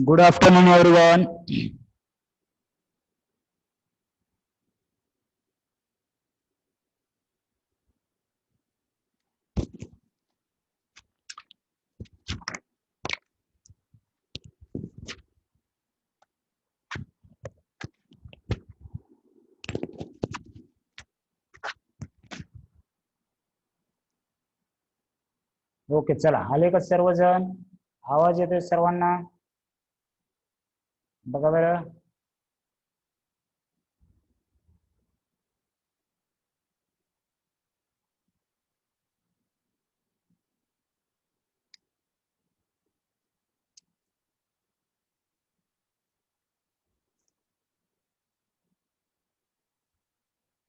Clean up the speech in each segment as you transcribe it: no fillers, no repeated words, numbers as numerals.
Good afternoon, everyone. Okay, चला आले का सर्वजण? आवाज येतोय सर्वांना? बघा बरं.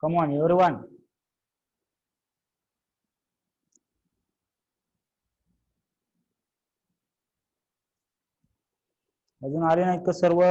Come on everyone. अजून आले नाहीत का सर्व?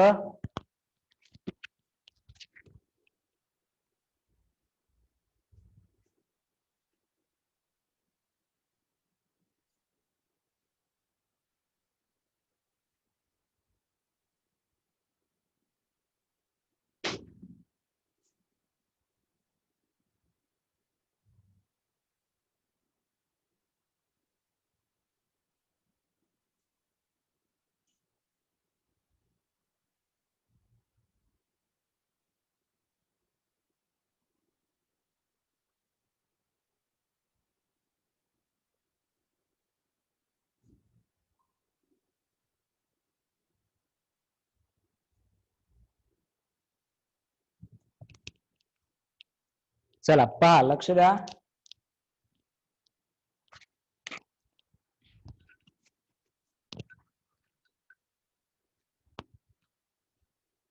चला पहा, लक्ष द्या.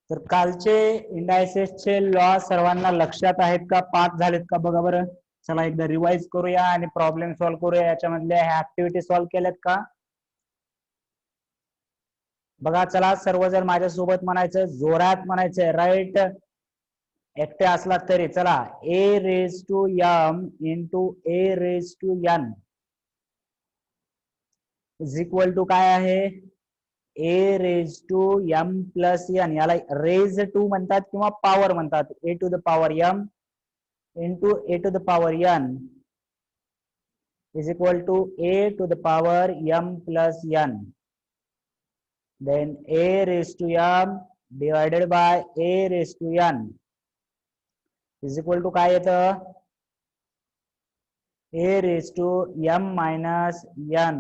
तर कालचे इंडायसेसचे लॉ सर्वांना लक्षात आहेत का? पाठ झालेत का? बघा बरं. चला एकदा रिवाइज करूया आणि प्रॉब्लेम सॉल्व्ह करूया. याच्यामधल्या ह्या ऍक्टिव्हिटी सॉल्व्ह केल्यात का? बघा, चला सर्वजण माझ्यासोबत म्हणायचं, जोरात म्हणायचंय. राईट. एकटे असला तरी चला. A raise to m into a raise to n is equal to काय आहे? A raise to m plus n. याला रेज टू म्हणतात किंवा पॉवर म्हणतात. A to the power m into a to the power n is equal to a to the power m plus n. Then a raise to m divided by a raise to n is equal to काय येतं? A raise to m minus n.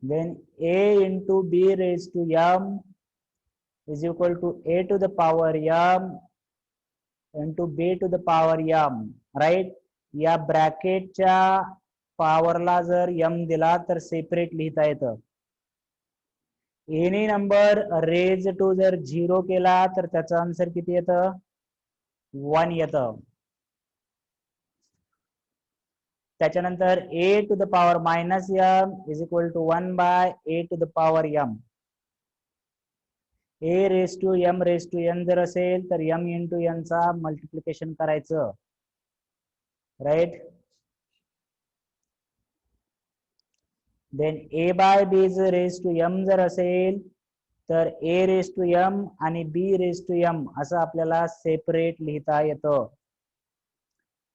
Then a into b raised to m is equal to a to the power m into b to the power m. Right. या ब्रॅकेटच्या पॉवरला जर m दिला तर separate लिहिता येतं. Any number raise to जर 0 केला तर त्याचं आन्सर किती येतं? 1 येतं. त्याच्यानंतर a to the power minus m is equal to 1 by a to the power m. a raised to m raised to n जर असेल तर m into n चा मल्टिप्लिकेशन करायचं. Right. Then a by b raised to m जर असेल तर a raised to m आणि b raised to m असं आपल्याला सेपरेट लिहिता येतं.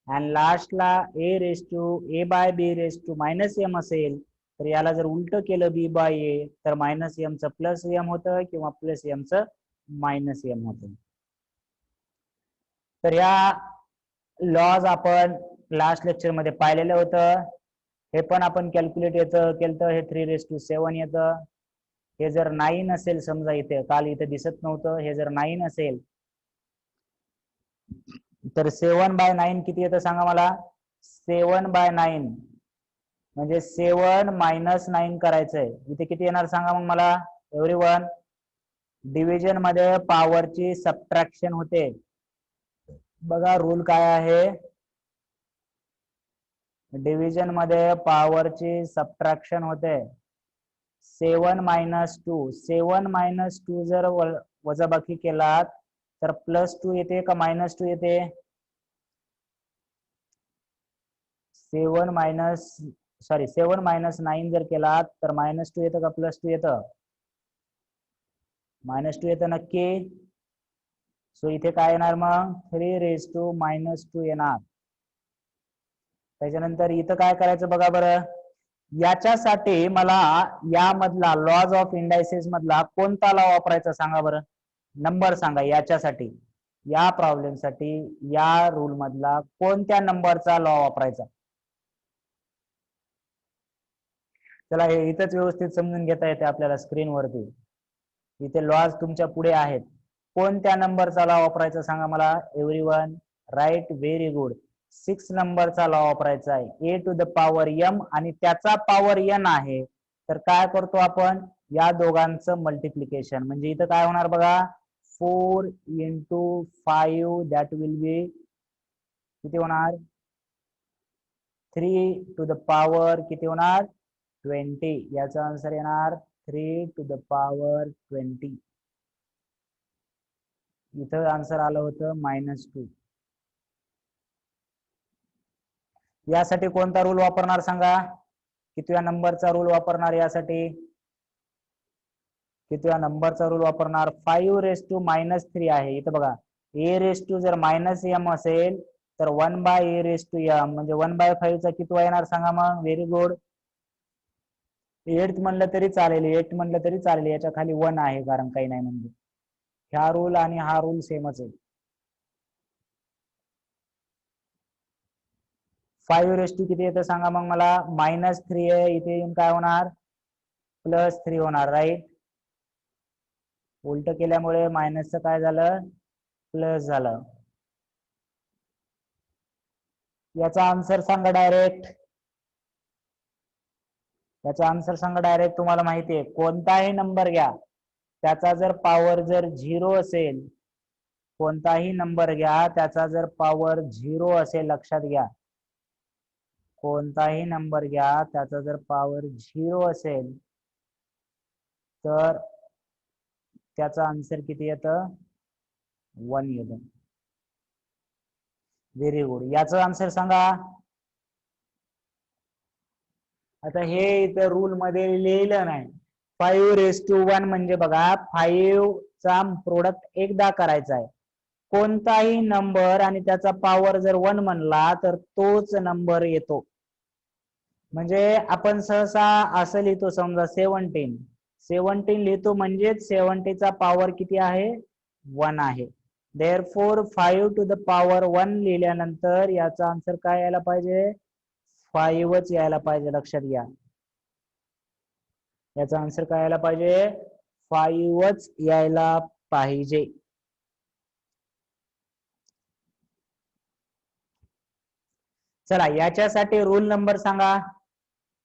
आणि लास्टला a raised to a by b raised to minus m असेल तर याला जर उलट केलं b by a तर मायनस m चं प्लस m होतं किंवा प्लस m चं मायनस m होतं. तर या लॉज आपण लास्ट लेक्चर मध्ये पाहिलेलं होतं. हे पण आपण कॅल्क्युलेट केलं. हे 3⁻7 येतं. हे जर 9 असेल समजा, इथे काल इथे दिसत नव्हतं, हे जर 9 असेल तर 7/9 किती येतं सांगा मला? 7/9 म्हणजे 7 मायनस 9 करायचंय. इथे किती येणार सांगा मग मला एव्हरीवन? डिव्हिजन मध्ये पॉवरची सबट्रॅक्शन होते. बघा रूल काय आहे? डिव्हिजन मध्ये पॉवरची सबट्रॅक्शन होते. 7 - 2. 7 - 2 जर वजाबाकी केलात तर +2 येते का -2 येते? 7 -9 जर केला तर -2 येतं का +2 येतं? -2 येतं नक्की. सो इथे काय येणार मग? 3⁻² येणार. त्याच्यानंतर इथं काय करायचं बघा बरं. याच्यासाठी मला यामधला लॉज ऑफ इंडायसेस मधला कोणता लॉ वापरायचा सांगा बरं. नंबर सांगा याच्यासाठी, या प्रॉब्लेम साठी या रूल मधला कोणत्या नंबरचा लॉ वापरायचा. चला हे इथंच व्यवस्थित समजून घेता येते आपल्याला स्क्रीनवरती. इथे लॉज तुमच्या पुढे आहेत. कोणत्या नंबरचा लॉ वापरायचा सांगा मला. Everyone right, very good. 6 नंबरचा लॉ वापरायचा आहे. a⁻m आणि त्याचा पॉवर n आहे. तर काय करतो आपण, या दोघांचं मल्टिप्लिकेशन. म्हणजे इथं काय होणार बघा, 4 × 5 दॅट विल बी किती होणार, 3⁻, किती होणार 20. याचा आन्सर येणार 3⁻20. इथं आन्सर आलं होतं -2. यासाठी कोणता रूल वापरणार सांगा. कितव्या नंबरचा रूल वापरणार यासाठी, कितव्या नंबरचा रूल वापरणार. 5⁻³ आहे इथं बघा. a⁻ जर -m असेल तर 1/a⁻m म्हणजे 1/5 चा कितवा येणार सांगा मग. Very good. 8 म्हणलं तरी चालेल, 8 म्हणलं तरी चालेल. याच्या खाली 1 आहे कारण काही नाही म्हणजे. ह्या रूल आणि हा रूल सेमच आहे. 5⁻² किती येतं सांगा मग मला. -3 आहे, इथे येऊन काय होणार +3 होणार. राईट. उलट केल्यामुळे मायनसचं काय झालं, प्लस झालं. याचा आन्सर सांगा डायरेक्ट. याचा आन्सर सांगा डायरेक्ट. तुम्हाला माहिती आहे कोणताही नंबर घ्या, त्याचा जर पॉवर जर 0 असेल, कोणताही नंबर घ्या त्याचा जर पॉवर 0 असेल, लक्षात घ्या. कोणताही नंबर घ्या त्याचा जर पॉवर 0 असेल तर त्याचा आन्सर किती येतं, 1 येतं. Very good. याचा आन्सर सांगा. आता हे इथं रूल मध्ये लिहिलं नाही. 5⁻1 म्हणजे बघा 5 चा प्रोडक्ट एकदा करायचा आहे. कोणताही नंबर आणि त्याचा पॉवर जर 1 म्हणला तर तोच नंबर येतो. म्हणजे आपण सहसा असं लिहितो, समजा 17 लिहितो म्हणजेच 70 चा पॉवर किती आहे, 1 आहे. देअरफॉर 5⁻1 लिहिल्यानंतर याचा आन्सर काय यायला पाहिजे, 5च यायला पाहिजे. लक्षात घ्या, याचा आन्सर काय यायला पाहिजे, 5च यायला पाहिजे. चला याच्यासाठी रूल नंबर सांगा.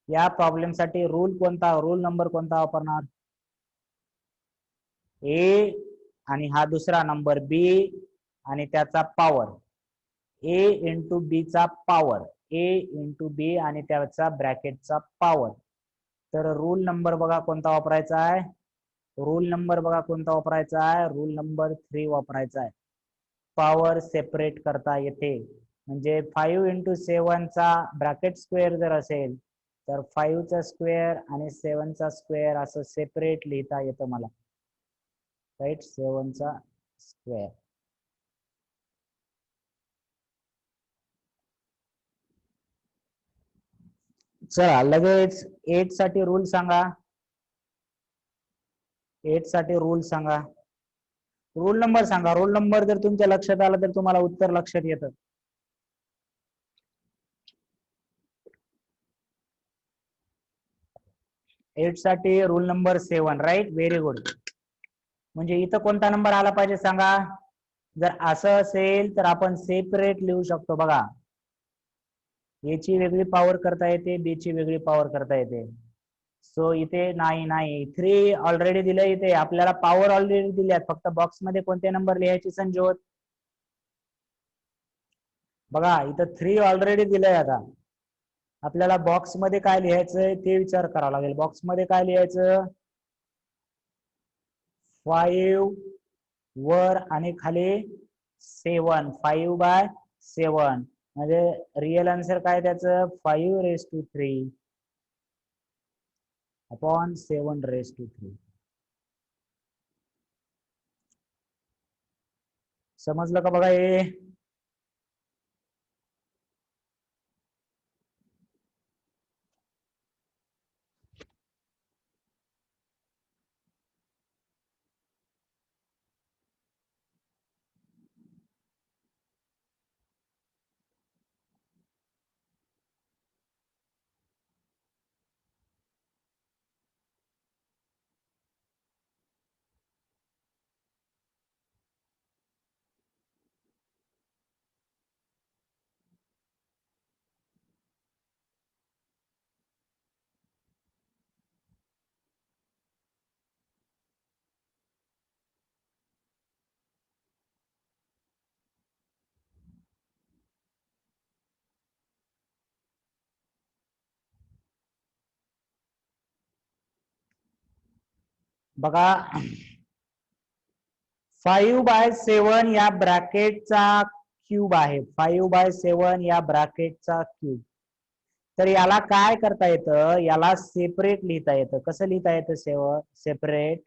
या प्रॉब्लेम साठी रूल कोणता, रूल नंबर कोणता वापरणार. ए आणि हा दुसरा नंबर बी आणि त्याचा पॉवर, a × b चा पॉवर, a × b आणि त्याचा ब्रॅकेटचा पॉवर. तर रूल नंबर बघा कोणता वापरायचा आहे. रूल नंबर बघा कोणता वापरायचा आहे. रूल नंबर 3 वापरायचा आहे. पॉवर सेपरेट करता येते. म्हणजे 5 × 7 चा ब्रॅकेट स्क्वेअर जर असेल तर 5 चा स्क्वेअर आणि 7 चा स्क्वेअर असं सेपरेट लिहिता येतं मला. राईट, 7 चा स्क्वेअर. चला लगेच 8 साठी रूल सांगा. 8 साठी रूल सांगा. रूल नंबर सांगा. रूल नंबर जर तुमच्या लक्षात आला तर तुम्हाला उत्तर लक्षात येतं. एट साठी rule number 7. Right, very good. म्हणजे इथं कोणता नंबर आला पाहिजे सांगा. जर असं असेल तर आपण सेपरेट लिहू शकतो बघा. ए ची वेगळी पॉवर करता येते, बी ची वेगळी पॉवर करता येते. सो इथे नाही 3 ऑलरेडी दिलंय. इथे आपल्याला पॉवर ऑलरेडी दिल्यात, फक्त बॉक्स मध्ये कोणते नंबर लिहायचे संजोत. बघा इथं 3 ऑलरेडी दिलंय. आता आपल्याला बॉक्स मध्ये काय लिहायचंय ते विचार करावा लागेल. बॉक्स मध्ये काय लिहायचं, 5 वर आणि खाली 7, 5/7 म्हणजे रिअल आन्सर काय त्याचं 5⁻³ अपॉन 7⁻³. समजलं का बघा हे? बघा 5/7 या ब्रॅकेटचा क्यूब आहे. 5/7 या ब्रॅकेटचा क्यूब. तर याला काय करता येतं, याला सेपरेट लिहिता येतं. कसं लिहिता येतं सेपरेट?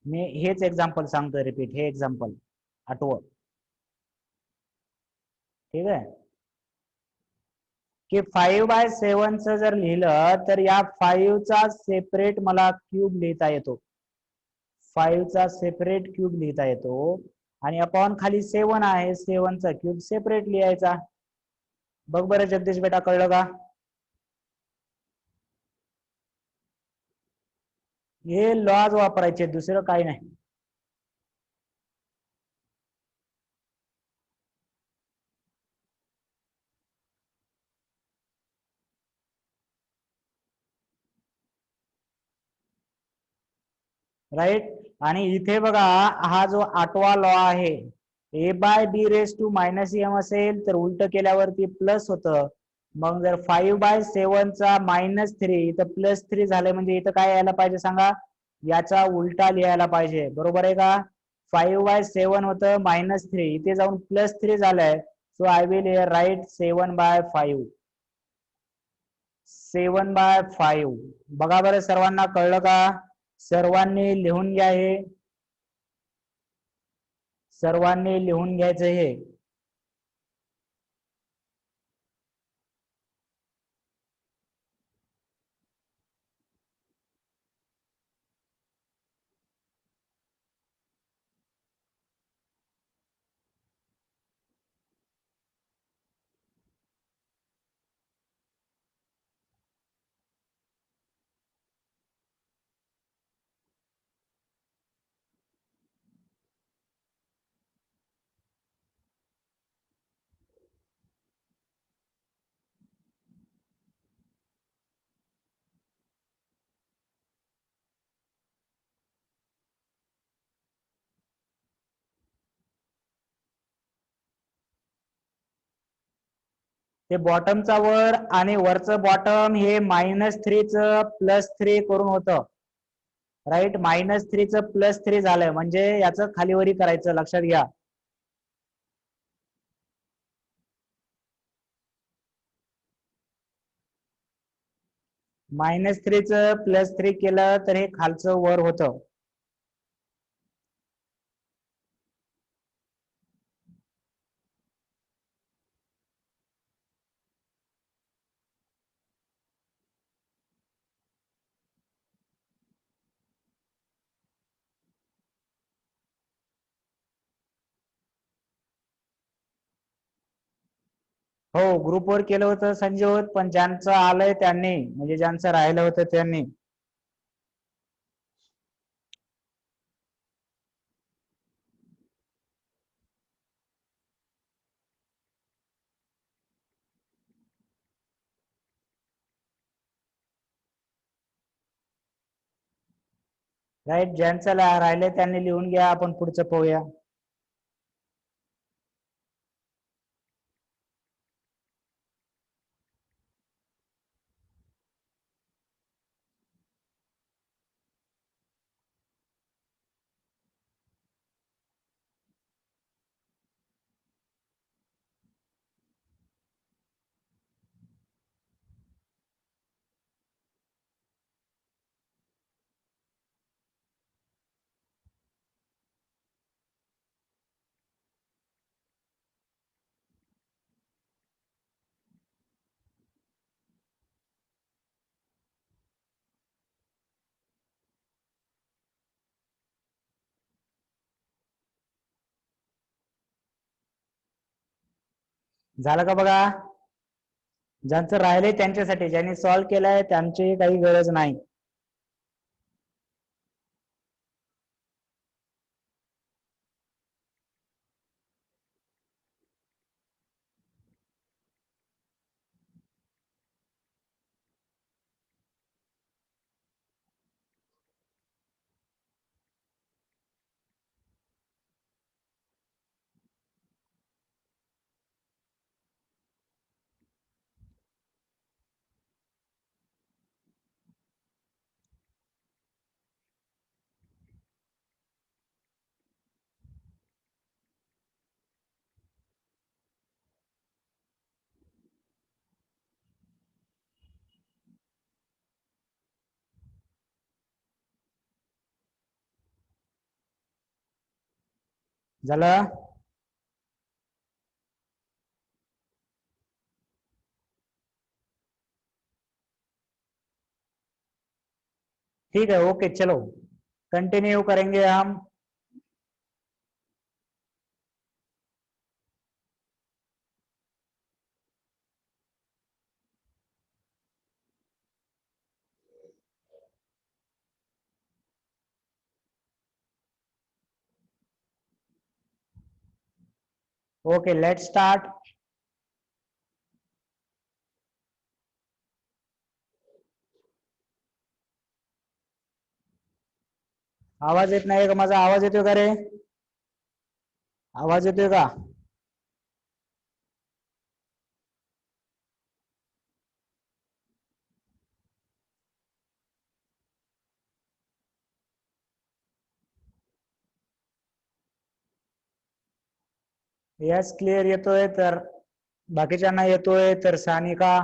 मी हेच एक्झाम्पल सांगतो, रिपीट हे एक्झाम्पल आठवं. ठीक आहे की 5/7 जर लिहिलं तर या 5चा सेपरेट मला क्यूब लिहिता येतो. 5चा सेपरेट क्यूब लिहिता येतो आणि अपॉन खाली 7 आहे, 7चा क्यूब सेपरेट लिहायचा. बघ बरं जगदीश बेटा, कळलं का? हे लॉज वापरायचे, दुसरं काही नाही. राईट. आणि इथे बघा हा जो 8वा लॉ आहे, a/b⁻m असेल तर उलट केल्यावरती प्लस होतं. मग जर 5/7 चा -3 इथं +3 झालं म्हणजे इथं काय यायला पाहिजे सांगा, याचा उलटा लिहायला पाहिजे. बरोबर आहे का? 5/7 होतं -3, इथे जाऊन +3 झालंय. So I will right 7/5. 7/5. बघा बरं, सर्वांना कळलं का? सर्वांनी लिहून घ्या हे. सर्वांनी लिहून घ्यायचं हे. ते बॉटमचा वर आणि वरचं बॉटम हे -3 च +3 करून होतं. राईट, -3 च +3 झालंय म्हणजे याचं खालीवरी करायचं, लक्षात घ्या. -3 च +3 केलं तर हे खालचं वर होतं. हो, ग्रुपवर केलं होतं संजय, पण ज्यांचं आलंय त्यांनी, म्हणजे ज्यांचं राहिलं होतं त्यांनी. राईट, ज्यांचं राहिलंय त्यांनी लिहून घ्या, आपण पुढचं पाहूया. झालं का बघा? ज्यांचं राहिलंय त्यांच्यासाठी, ज्यांनी सॉल्व्ह केलंय त्यांची काही गरज नाही. झालं? ठीक है, ओके, चलो कंटिन्यू करेंगे हम. Okay, let's start. आवाज येत नाही का माझा? आवाज येतोय का रे? आवाज येतोय का? यस, क्लिअर येतोय. तर बाकीच्यांना येतोय तर सानिका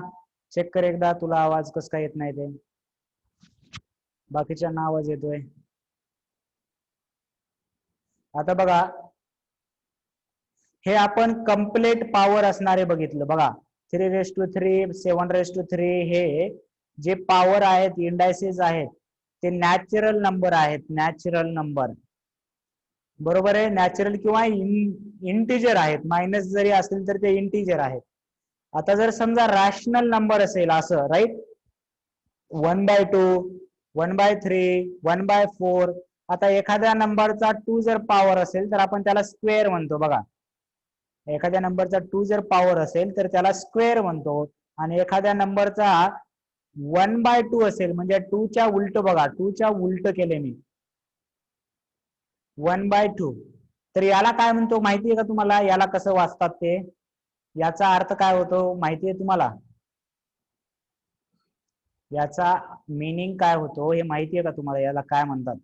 चेक कर एकदा, तुला आवाज कस काय येत नाही ते. बाकीच्यांना आवाज येतोय. आता बघा, हे आपण कंप्लीट पॉवर असणारे बघितलं बघा. 3⁻3 7⁻3 हे जे पॉवर आहेत, इंडायसेस आहेत, ते नॅचरल नंबर आहेत. नॅचरल नंबर, बरोबर आहे. नॅचरल किंवा इंटिजर आहेत. मायनस जरी असेल तर ते इंटिजर आहेत. आता जर समजा रॅशनल नंबर असेल असं, राईट, 1/2, 1/3, 1/4. आता एखाद्या नंबरचा 2 जर पॉवर असेल तर आपण त्याला स्क्वेअर म्हणतो बघा. एखाद्या नंबरचा 2 जर पॉवर असेल तर त्याला स्क्वेअर म्हणतो. आणि एखाद्या नंबरचा 1/2 असेल, म्हणजे 2 च्या उलट बघा, 2 च्या उलट केले मी, 1/2, तर याला काय म्हणतो माहितीये का तुम्हाला? याला कसं वाचतात ते? याचा अर्थ काय होतो माहितीये तुम्हाला? याचा मीनिंग काय होतो हे माहितीये का तुम्हाला? याला काय म्हणतात?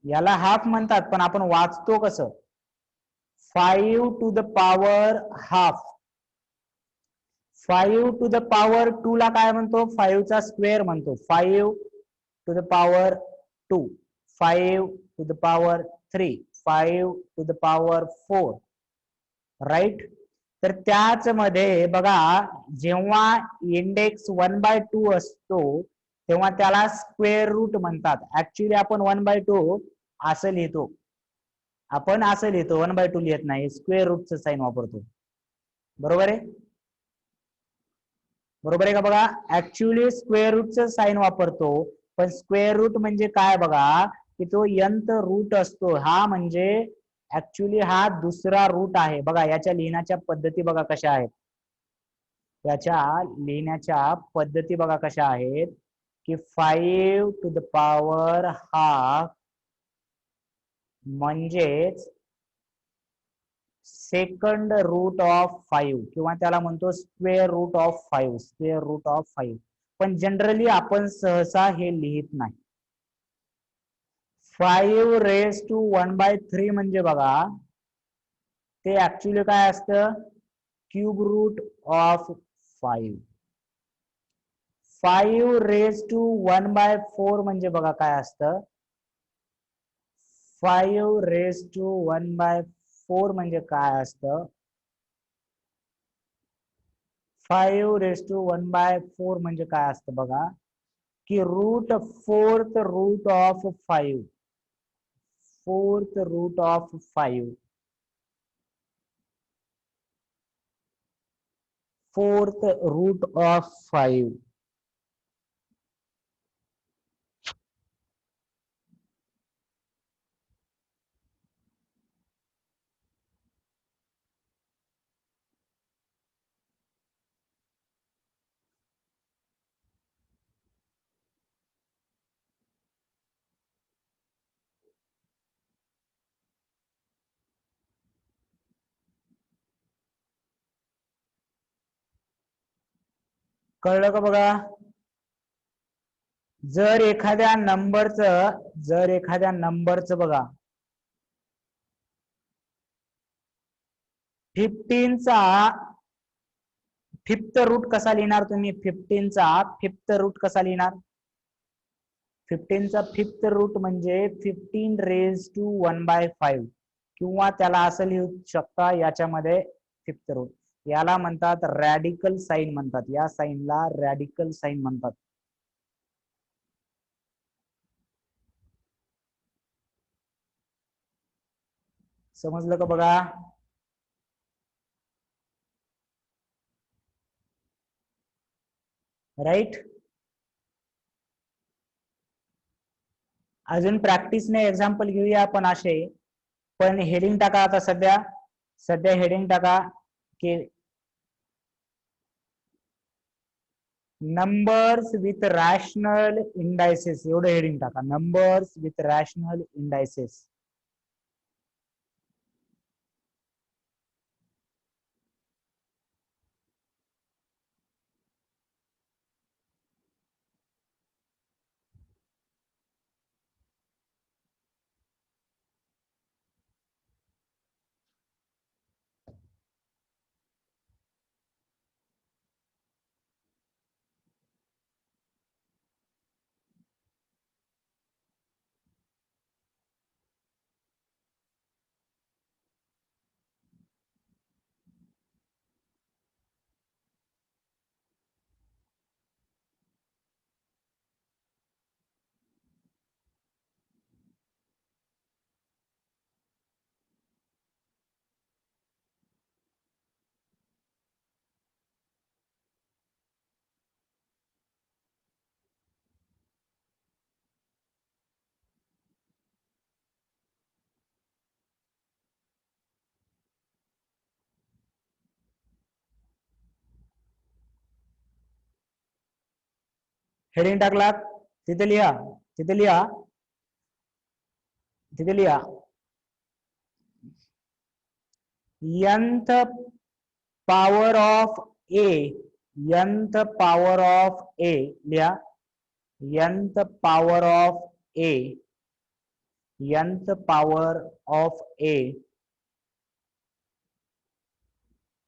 याला हाफ म्हणतात, पण आपण वाचतो कसं? 5 हाफ. 5 ला काय म्हणतो? 5 चा स्क्वेअर म्हणतो. 5 5 5 राईट. तर त्याच मध्ये बघा, जेव्हा इंडेक्स 1/2 असतो तेव्हा त्याला स्क्वेअर रूट म्हणतात. ऍक्च्युली आपण 1/2 असं लिहितो. आपण असं लिहितो, 1/2 लिहित नाही, स्क्वेअर रूटचं साईन वापरतो. बरोबर आहे? बरोबर आहे का? बघा, ऍक्च्युली स्क्वेअर रूटचं साईन वापरतो. पण स्क्वेअर रूट म्हणजे काय बघा, की तो nth रूट असतो. हा म्हणजे ऍक्च्युली हा दुसरा रूट आहे. बघा, याच्या लिहिण्याच्या पद्धती बघा कशा आहेत. याच्या लिहिण्याच्या पद्धती बघा कशा आहेत, की 5 हाफ म्हणजेच सेकंड रूट ऑफ 5, किंवा त्याला म्हणतो square root of 5. Square root of 5. पण जनरली आपण सहसा हे लिहित नाही. 5⁻⁻³ म्हणजे बघा, ते ऍक्च्युली काय असतं? Cube route of 5. 5⁻⁴ म्हणजे बघा काय असतं? 5⁻⁴ म्हणजे काय असतं? 5⁻⁴ म्हणजे काय असतं बघा, की √4 root of 5. 4th root of 5. 4th root of 5. कळलं का बघा? जर एखाद्या नंबरचं बघा 15 चा फिफ्थ रूट कसा लिहिणार तुम्ही? 15 चा फिफ्थ रूट कसा लिहिणार? 15 चा फिफ्थ रूट म्हणजे 15 रेज टू 1/5 किंवा त्याला असं लिहू शकता याच्यामध्ये फिफ्थ रूट. याला म्हणतात रॅडिकल साइन म्हणतात. या साइनला रॅडिकल साइन म्हणतात. समजलं का बघा? राईट. अजून प्रॅक्टिसने एक्झाम्पल घेऊया आपण असे. पण हेडिंग टाका आता सध्या हेडिंग टाका की नंबर्स विथ रॅशनल इंडायसेस. एवढं हेडिंग टाका, numbers with rational indices. Heading टाकलात तिथे लिहा, तिथे लिहा, तिथे लिहा nth power of a, nth power of a लिहा, nth power of a, nth power of a,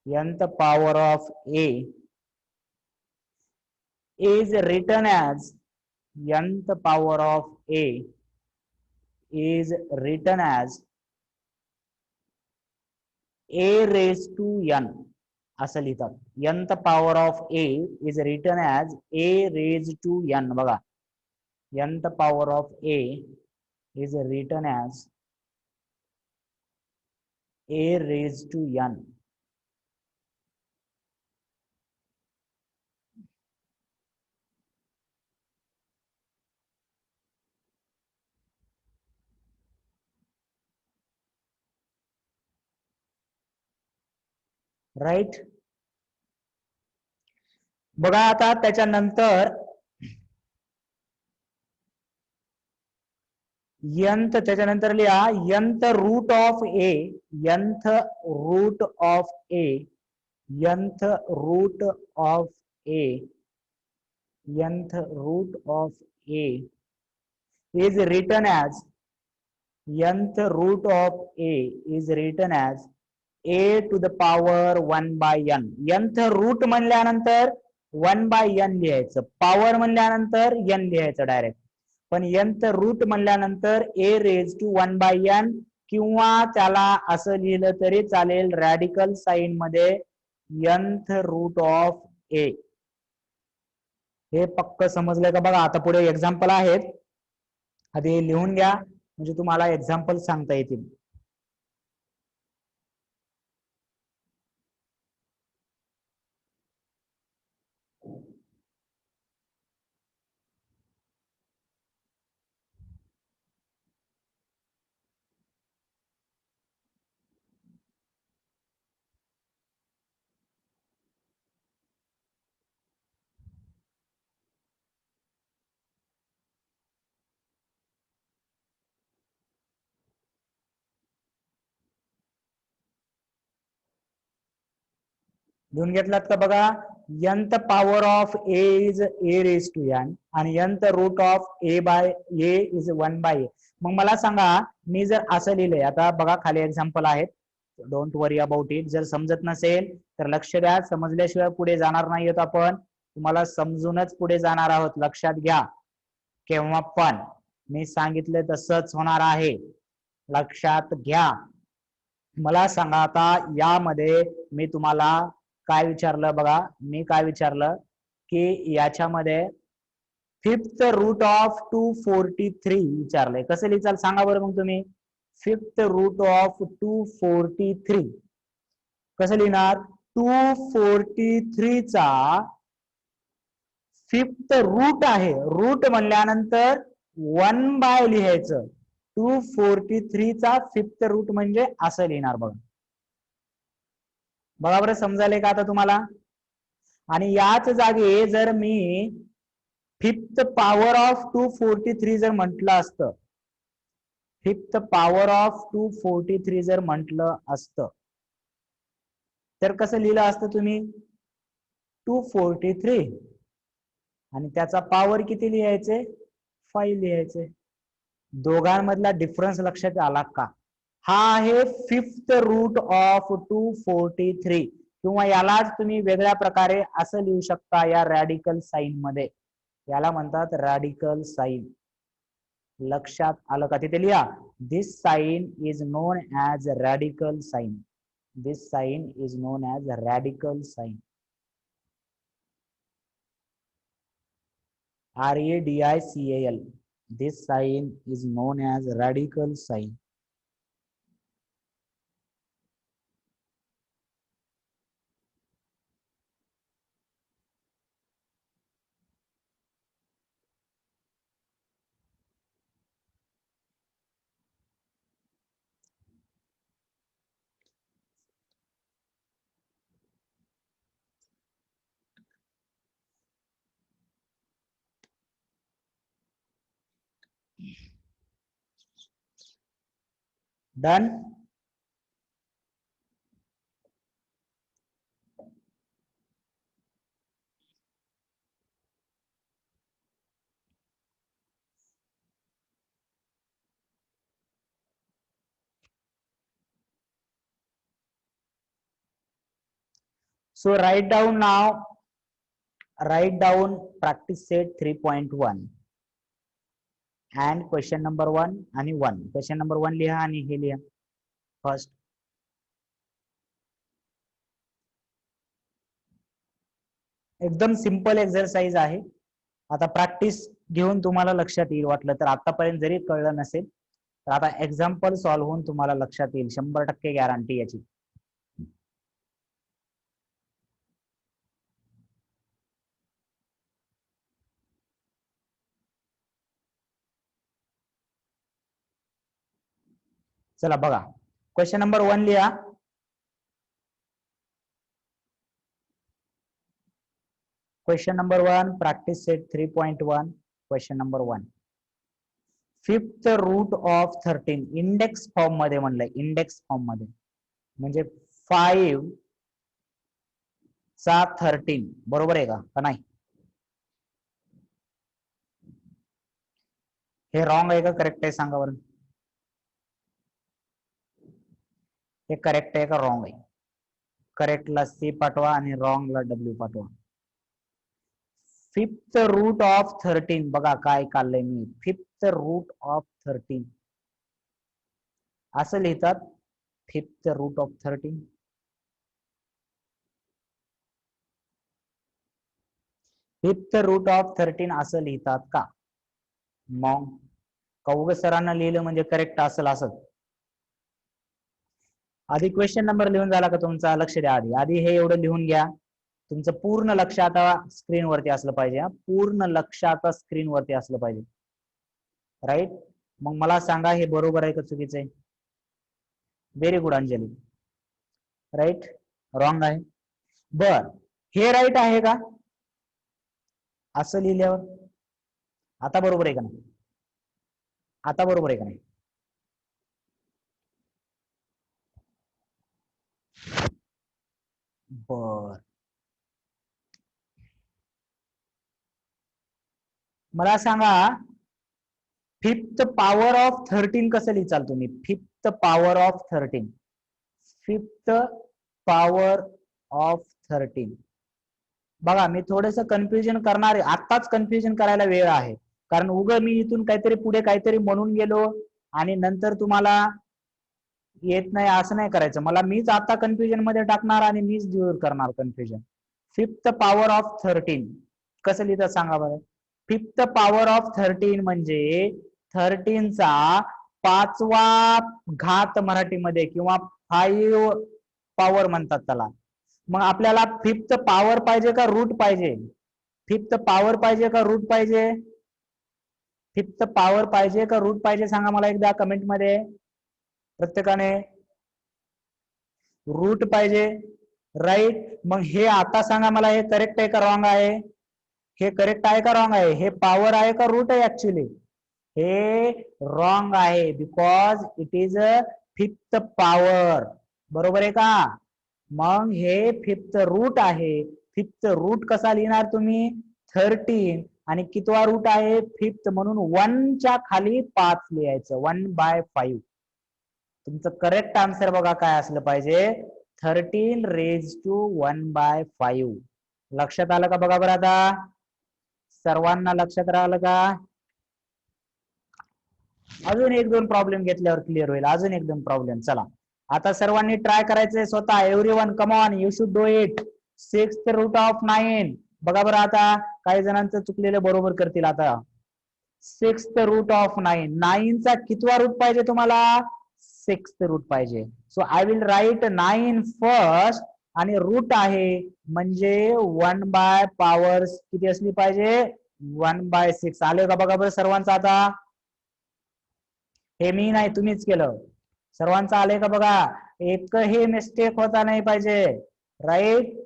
nth power of a is written as, nth power of a is written as a raised to n असं लिहितात. nth power of a is written as a raised to n. बघा, nth power of a is written as a raised to n. राईट. बघा आता त्याच्यानंतर nth, त्याच्यानंतर लिहा nth root of a, nth root of a, nth root of a, nth root of a is written as, nth root of a is written as a to the power 1 by n. nth root म्हणल्यानंतर 1 by n लिहायचं, power म्हणल्यानंतर n लिहायचं direct. पण nth root म्हणल्यानंतर a raise to 1 by n किंवा त्याला असं लिहिलं तरी चालेल रॅडिकल साइन मध्ये nth रूट ऑफ a. हे पक्क समजलंय का? बघा आता पुढे एक्झाम्पल आहेत, आधी लिहून घ्या म्हणजे तुम्हाला एक्झाम्पल सांगता येतील. लिहून घेतलात का बघा. nth power of a is a raise to n आणि nth root of a by a is 1/a. मग मला सांगा मी जर असं लिहिलंय, आता बघा खाली एक्झाम्पल आहेत, डोंट वरी अबाउट इट. जर समजत नसेल तर लक्ष द्या, समजल्याशिवाय पुढे जाणार नाहीत आपण, तुम्हाला समजूनच पुढे जाणार आहोत, लक्षात घ्या. केव्हा पण मी सांगितलं तसंच होणार आहे, लक्षात घ्या. मला सांगा आता यामध्ये मी तुम्हाला काय विचारलं बघा, मी काय विचारलं की याच्यामध्ये फिफ्थ रूट ऑफ 243 विचारलंय, कसं लिहिचाल सांगा बरं मग तुम्ही. फिफ्थ रूट ऑफ 243 कसं लिहिणार. 243 चा फिफ्थ रूट आहे, रूट म्हणल्यानंतर 1/, लिहायचं. 243 चा फिफ्थ रूट म्हणजे असं लिहिणार बघा. बघा बरं समजायलंय का आता तुम्हाला. आणि याच जागी जर मी फिफ्थ पॉवर ऑफ 243 जर म्हटलं असतं, फिफ्थ पॉवर ऑफ 243 जर म्हटलं असतं तर कसं लिहिलं असतं तुम्ही. 243 आणि त्याचा पॉवर किती लिहायचे, 5 लिहायचे. दोघांमधला डिफरन्स लक्षात आला का. हा आहे फिफ्थ रूट ऑफ 243, किंवा यालाच तुम्ही वेगळ्या प्रकारे असं लिहू शकता या रॅडिकल साइन मध्ये, याला म्हणतात रॅडिकल साइन. लक्षात आलं का. तिथे लिहा, this sign is known as radical sign. This sign is known as radical sign. RADICAL. This sign is known as radical sign. Done. So write down now. Write down practice set 3.1 and question number 1 आणि 1. Question number 1 लिहा आणि हे लिहा first. एकदम simple exercise आहे. आता practice घेऊन तुम्हाला लक्षात येईल, वाटलं तर आतापर्यंत जरी कळलं नसेल तर आता एक्झाम्पल सॉल्व्ह होऊन तुम्हाला लक्षात येईल, 100% गॅरंटी याची. चला बघा, क्वेश्चन नंबर 1 लिहा. Question number 1, practice set 3.1. Question number 1. Fifth root of 13 index form मध्ये म्हणलंय, इंडेक्स फॉर्म मध्ये म्हणजे 5 चा 13 बरोबर आहे का नाही. हे रॉंग आहे का करेक्ट आहे सांगा बरं. हे करेक्ट आहे का रॉंग आहे. करेक्टला C पाठवा आणि रॉंगला W पाठवा. फिफ्थ रूट ऑफ 13 बघा काय काढलंय मी, फिफ्थ रूट ऑफ 13 असं लिहितात. Fifth root of 13 fifth root of 13 असं लिहितात का. मग कौग सरांना लिहिलं म्हणजे करेक्ट असेल असं. आधी क्वेश्चन नंबर लिहून झाला का तुमचा, लक्ष द्या. आधी हे एवढं लिहून घ्या. तुमचं पूर्ण लक्ष आता स्क्रीन वरती असलं पाहिजे. पूर्ण लक्ष आता स्क्रीन वरती असलं पाहिजे. राईट. मग मला सांगा हे बरोबर आहे का चुकीचं आहे. Very good Anjali. Right. Wrong आहे. बर, हे राईट आहे का असं लिहिल्यावर. आता बरोबर आहे का नाही. आता बरोबर आहे का नाही. बर, मला सांगा फिफ्थ पॉवर ऑफ 13 कसं लिहिचाल तुम्ही? Fifth power of 13, fifth power of 13. बघा मी थोडस कन्फ्युजन करणार आहे, आत्ताच कन्फ्युजन करायला वेळ आहे, कारण मी इथून काहीतरी पुढे काहीतरी म्हणून गेलो आणि नंतर तुम्हाला येत नाही असं नाही करायचं. मला मीच आता कन्फ्युजन मध्ये टाकणार आणि मीच दूर करणार कन्फ्युजन. फिफ्थ पॉवर ऑफ 13 कसं लिहितात सांगा बरं? फिफ्थ पॉवर ऑफ 13 म्हणजे 13 चा 5वा घात मराठीमध्ये, किंवा 5 पॉवर म्हणतात त्याला. मग आपल्याला फिफ्थ पॉवर पाहिजे का रूट पाहिजे? फिफ्थ पॉवर पाहिजे का रूट पाहिजे? फिफ्थ पॉवर पाहिजे का रूट पाहिजे सांगा मला एकदा कमेंट मध्ये प्रत्येकाने. रूट पाहिजे, राईट. मग हे आता सांगा मला, हे करेक्ट आहे का रॉंग आहे? हे करेक्ट आहे का रॉंग आहे? हे पॉवर आहे का रूट आहे? ऍक्च्युली हे रॉंग आहे, because it is a fifth power. बरोबर आहे का? मग हे फिफ्थ रूट आहे. फिफ्थ रूट कसा लिहिणार तुम्ही? 13, आणि कितवा रूट आहे? फिफ्थ, म्हणून 1च्या खाली 5 लिहायचं, 1/5. तुमचं करेक्ट आन्सर बघा काय असलं पाहिजे? 13 raised to 1/5. लक्षात आलं का बघा बरं आता? सर्वांना लक्षात राहिलं का? अजून 1-2 प्रॉब्लेम घेतल्यावर क्लिअर होईल. अजून 1-2 प्रॉब्लेम. चला आता सर्वांनी ट्राय करायचंय स्वतः. Everyone come on, you should do it. 6th root of 9. बघा बरं आता, काही जणांचं चुकलेलं बरोबर करतील आता. 6th रूट ऑफ 9, 9 चा कितवा रूट पाहिजे तुम्हाला? 6th रूट पाहिजे. So I will right 9 first, आणि रूट आहे म्हणजे 1/पॉवर किती असली पाहिजे? 1/6. आले का बघा बरं सर्वांचा आता? हे मी नाही, तुम्हीच केलं. सर्वांचं आले का बघा? एकही मिस्टेक होता नाही पाहिजे, राईट.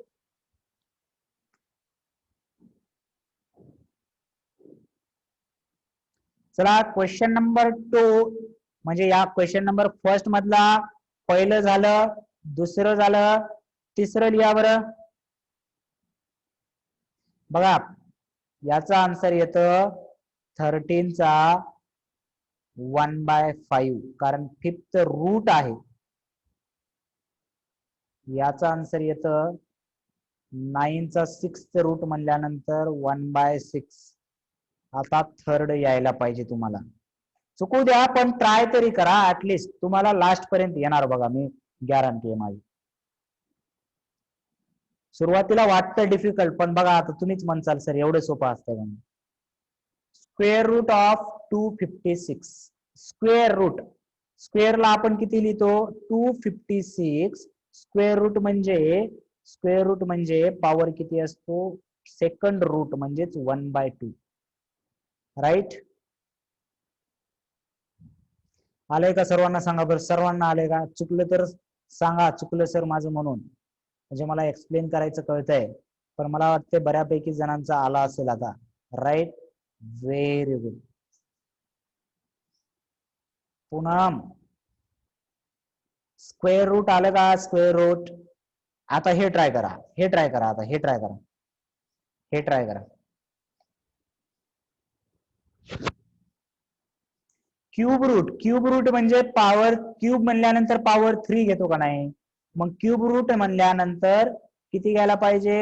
चला क्वेश्चन नंबर 2, म्हणजे या क्वेश्चन नंबर फर्स्ट मधला पहिलं झालं, दुसरं झालं, तिसरं लिहा बरं. बघा याचा आन्सर येतं 13 चा 1/5, कारण फिफ्थ रूट आहे. याचा आन्सर येतं 9 चा 6th रूट म्हणल्यानंतर 1/6. आता थर्ड यायला पाहिजे तुम्हाला. चुकू द्या पण ट्राय तरी करा, ऍटलिस्ट तुम्हाला लास्ट पर्यंत येणार बघा, मी गॅरंटी आहे माझी. सुरुवातीला वाटतं डिफिकल्ट, पण बघा आता तुम्हीच म्हणसाल सर एवढं सोपं असतं का? Square root of 256. Square root, स्क्वेअरला आपण किती लिहितो? 256. स्क्वेअर रूट म्हणजे पॉवर किती असतो? सेकंड रूट म्हणजेच 1/2, राईट. आलंय का सर्वांना सांगा बरं? सर्वांना आले का? चुकलं तर सांगा, चुकलं सर माझं म्हणून, म्हणजे मला एक्सप्लेन करायचं कळतंय. पण मला वाटतं बऱ्यापैकी जणांचा आला असेल आता, right. Very good. Poonam, square root आलं का? Square root. आता हे ट्राय करा, हे ट्राय करा, आता हे ट्राय करा, हे ट्राय करा. क्यूब रूट, क्यूब रूट म्हणजे पॉवर, क्यूब म्हणल्यानंतर पॉवर 3 घेतो का नाही? मग क्यूब रूट म्हणल्यानंतर किती घ्यायला पाहिजे?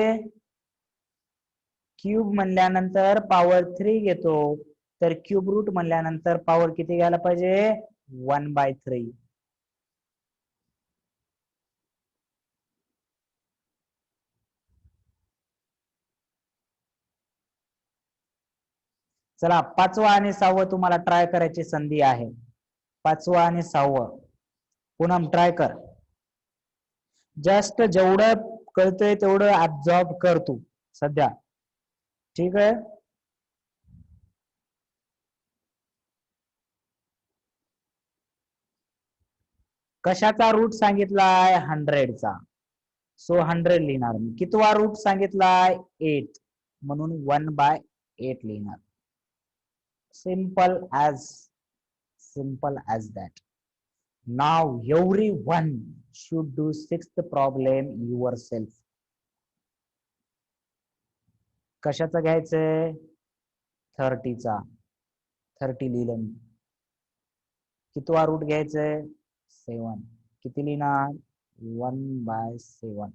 क्यूब म्हणल्यानंतर पॉवर 3 घेतो, तर क्यूब रूट म्हणल्यानंतर पॉवर किती घ्यायला पाहिजे? 1/3. चला 5वं आणि 6वं तुम्हाला ट्राय करायची संधी आहे. 5वं आणि 6वं पुन्हा ट्राय कर. जस्ट जेवढं कळतंय तेवढं ऍब्झॉर्ब कर तू सध्या, ठीक आहे. कशाचा रूट सांगितलाय? 100चा. सो 100 लिहिणार मी. कितवा रूट सांगितलाय? 8, म्हणून 1/8 लिहिणार. simple as that. Now everyone should do 6th problem yourself. कशाचं घ्यायचंय 30चा 30 लिहिलं मी कितवा रूट घ्यायचंय 7 किती लिहिणार 1/7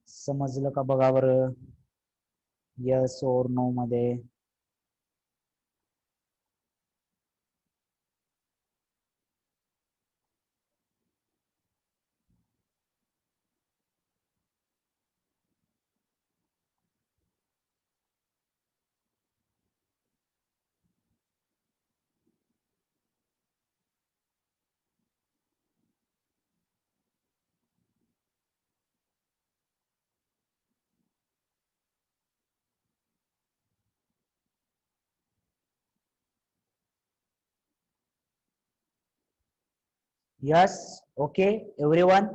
समजलं का बघा बरं यस और नो मध्ये yes okay everyone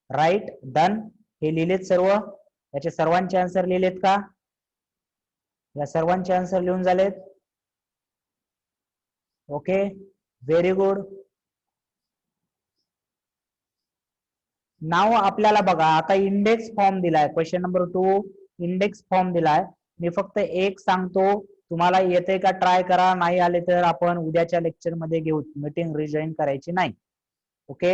right done हे लिहिलेत सर्व याचे सर्वांचे आन्सर लिहिलेत का या सर्वांचे आन्सर लिहून झालेत ओके व्हेरी गुड नाव आपल्याला बघा आता इंडेक्स फॉर्म दिलाय क्वेश्चन नंबर 2 इंडेक्स फॉर्म दिलाय मी फक्त एक सांगतो तुम्हाला येते का ट्राय करा नाही आले तर आपण उद्याच्या लेक्चर मध्ये घेऊ मीटिंग रिजॉईन करायची नाही ओके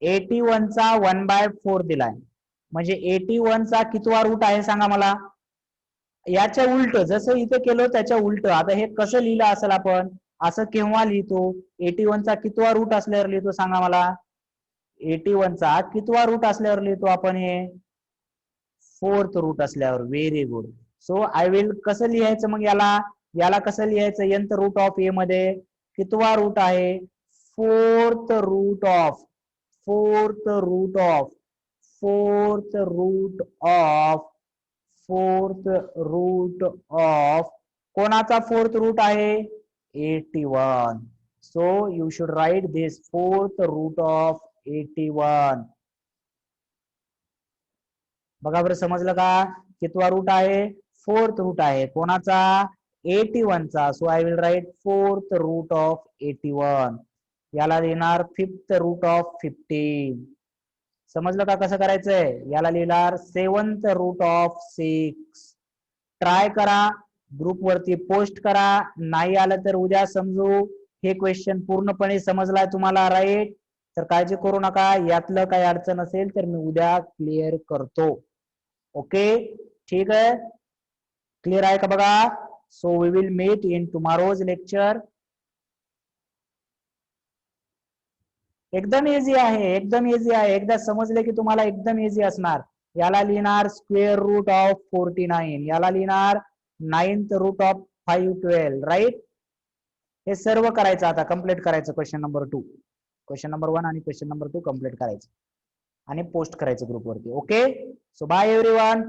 81 चा 1/4 दिलाय म्हणजे 81 चा कितवा रूट आहे सांगा मला याच्या उलट जसं इथे केलं त्याच्या उलट आता हे कसं लिहिलं असेल आपण असं केव्हा लिहितो 81 चा कितवा रूट असल्यावर लिहितो सांगा मला 81 चा कितवा रूट असल्यावर लिहितो आपण हे 4th रूट असल्यावर very good so I will कसं लिहायचं मग याला कसं लिहायचं nth रूट ऑफ ए मध्ये कितवा रूट आहे 4th root of 4th root of 4th root of 4th root of कोणाचा 4th रूट आहे 81 so you should write this 4th root of 81 बघा बरं समजलं का कितवा रूट आहे 4th रूट आहे कोणाचा 81 चा so I will write 4th root of 81 याला लिहिणार 5th रूट ऑफ 15 समजलं का कसं करायचंय याला लिहिणार 7th रूट ऑफ 6 ट्राय करा ग्रुप वरती पोस्ट करा नाही आलं तर उद्या समजू हे क्वेश्चन पूर्णपणे समजलाय तुम्हाला राईट तर काळजी करू नका यातलं काही अडचण असेल तर मी उद्या क्लिअर करतो ओके ठीक आहे क्लिअर आहे का बघा so we will meet in tomorrow's lecture एकदम इझी आहे एकदम इझी आहे एकदा समजले की तुम्हाला एकदम इझी असणार याला लिहिणार स्क्वेअर रूट ऑफ 49 याला लिहिणार 9th रूट ऑफ 512 राईट हे सर्व करायचं आता कम्प्लीट करायचं क्वेश्चन नंबर 2 क्वेश्चन नंबर 1 आणि क्वेश्चन नंबर 2 कम्प्लीट करायचं आणि पोस्ट करायचं ग्रुपवरती ओके सो बाय एव्हरीवन